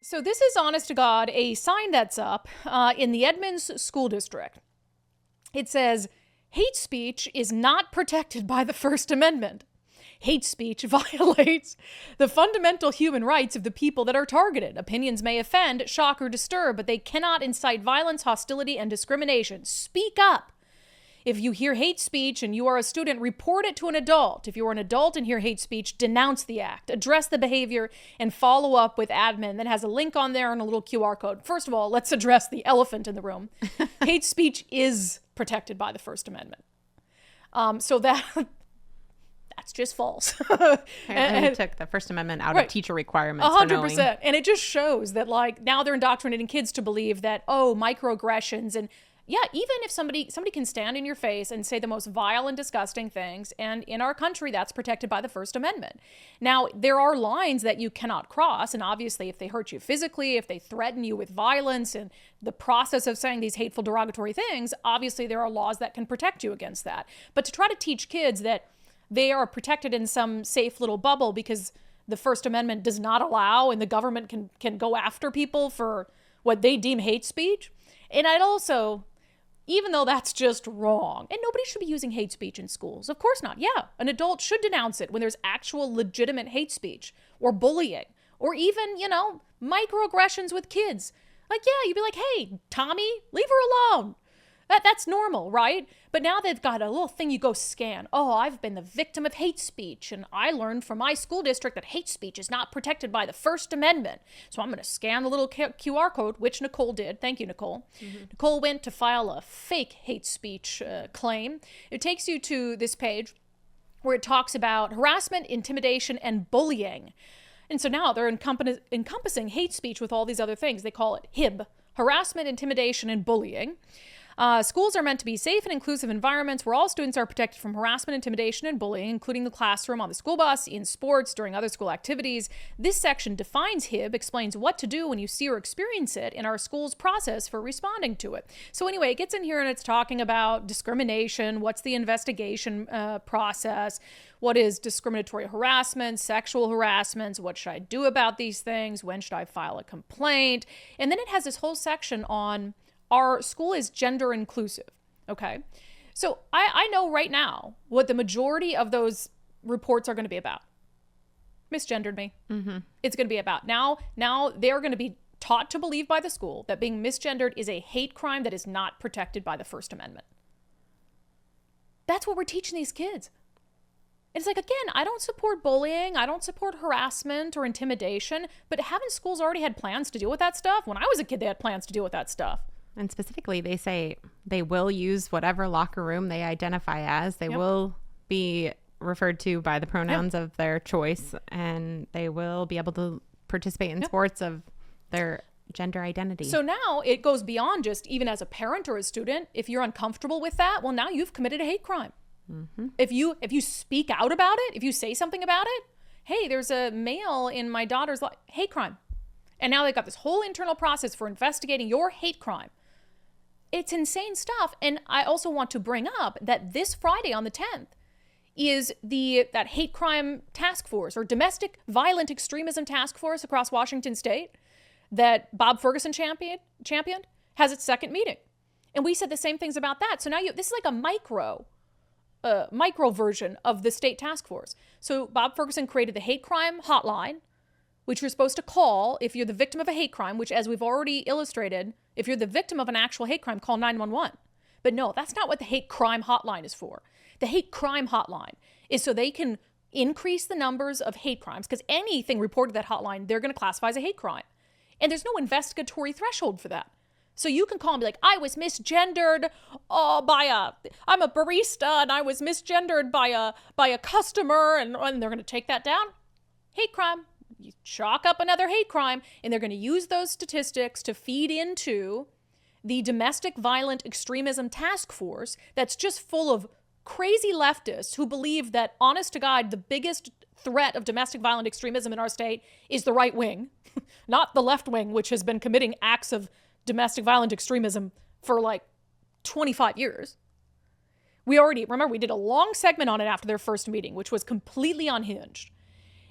So this is, honest to God, a sign that's up in the Edmonds School District. It says, hate speech is not protected by the First Amendment. Hate speech violates the fundamental human rights of the people that are targeted. Opinions may offend, shock, or disturb, but they cannot incite violence, hostility, and discrimination. Speak up. If you hear hate speech and you are a student, report it to an adult. If you are an adult and hear hate speech, denounce the act, address the behavior, and follow up with admin that has a link on there and a little QR code. First of all, let's address the elephant in the room. Hate speech is protected by the First Amendment. So that's just false. and took the First Amendment out of teacher requirements. 100%. And it just shows that, like, now they're indoctrinating kids to believe that, microaggressions and yeah, even if somebody can stand in your face and say the most vile and disgusting things, and in our country, that's protected by the First Amendment. Now, there are lines that you cannot cross, and obviously if they hurt you physically, if they threaten you with violence and the process of saying these hateful, derogatory things, obviously there are laws that can protect you against that. But to try to teach kids that they are protected in some safe little bubble because the First Amendment does not allow and the government can go after people for what they deem hate speech. And I'd also, even though that's just wrong, and nobody should be using hate speech in schools. Of course not. Yeah, an adult should denounce it when there's actual legitimate hate speech or bullying or even, microaggressions with kids. Like, yeah, you'd be like, hey, Tommy, leave her alone. That's normal, right? But now they've got a little thing you go scan. Oh, I've been the victim of hate speech, and I learned from my school district that hate speech is not protected by the First Amendment. So I'm going to scan the little QR code, which Nicole did. Thank you, Nicole. Mm-hmm. Nicole went to file a fake hate speech claim. It takes you to this page where it talks about harassment, intimidation, and bullying. And so now they're encompassing hate speech with all these other things. They call it HIB, harassment, intimidation, and bullying. Schools are meant to be safe and inclusive environments where all students are protected from harassment, intimidation, and bullying, including the classroom, on the school bus, in sports, during other school activities. This section defines HIB, explains what to do when you see or experience it, in our school's process for responding to it. So anyway, it gets in here and it's talking about discrimination, what's the investigation process, what is discriminatory harassment, sexual harassments, what should I do about these things, when should I file a complaint, and then it has this whole section on our school is gender inclusive, okay? So I know right now what the majority of those reports are going to be about. Misgendered me. Mm-hmm. It's going to be about. Now they're going to be taught to believe by the school that being misgendered is a hate crime that is not protected by the First Amendment. That's what we're teaching these kids. And it's like, again, I don't support bullying. I don't support harassment or intimidation, but haven't schools already had plans to deal with that stuff? When I was a kid, they had plans to deal with that stuff. And specifically, they say they will use whatever locker room they identify as. They will be referred to by the pronouns of their choice, and they will be able to participate in sports of their gender identity. So now it goes beyond just even as a parent or a student. If you're uncomfortable with that, well, now you've committed a hate crime. Mm-hmm. If you speak out about it, if you say something about it, hey, there's a male in my daughter's life, hate crime. And now they've got this whole internal process for investigating your hate crime. It's insane stuff. And I also want to bring up that this Friday on the 10th is that hate crime task force or domestic violent extremism task force across Washington state that Bob Ferguson championed has its second meeting. And we said the same things about that. So now this is like a micro version of the state task force. So Bob Ferguson created the hate crime hotline, which you're supposed to call if you're the victim of a hate crime, which, as we've already illustrated, if you're the victim of an actual hate crime, call 911. But no, that's not what the hate crime hotline is for. The hate crime hotline is so they can increase the numbers of hate crimes, because anything reported to that hotline, they're going to classify as a hate crime. And there's no investigatory threshold for that. So you can call and be like, I was misgendered I'm a barista and I was misgendered by a customer, and they're going to take that down. Hate crime. You chalk up another hate crime, and they're going to use those statistics to feed into the domestic violent extremism task force that's just full of crazy leftists who believe that, honest to God, the biggest threat of domestic violent extremism in our state is the right wing, not the left wing, which has been committing acts of domestic violent extremism for like 25 years. We did a long segment on it after their first meeting, which was completely unhinged.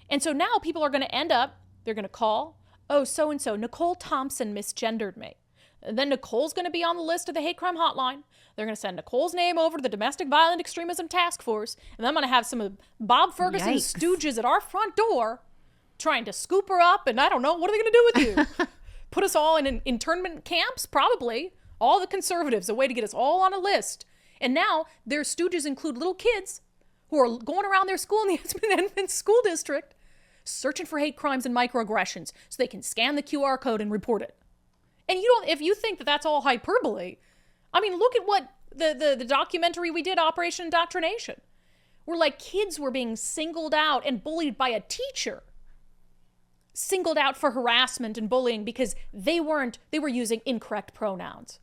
And so now people are going to end up, they're going to call, oh, so-and-so, Nicole Thompson misgendered me. And then Nicole's going to be on the list of the hate crime hotline. They're going to send Nicole's name over to the Domestic Violent Extremism Task Force. And I'm going to have some of Bob Ferguson's stooges at our front door trying to scoop her up. And I don't know, what are they going to do with you? Put us all in internment camps? Probably. All the conservatives, a way to get us all on a list. And now their stooges include little kids who are going around their school in the Edmond School District searching for hate crimes and microaggressions so they can scan the QR code and report it. And if you think that that's all hyperbole, I mean, look at what the documentary we did, Operation Indoctrination, where like kids were being singled out and bullied by a teacher, singled out for harassment and bullying because they were using incorrect pronouns.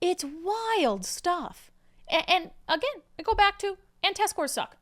It's wild stuff. And again, I go back to, and test scores suck.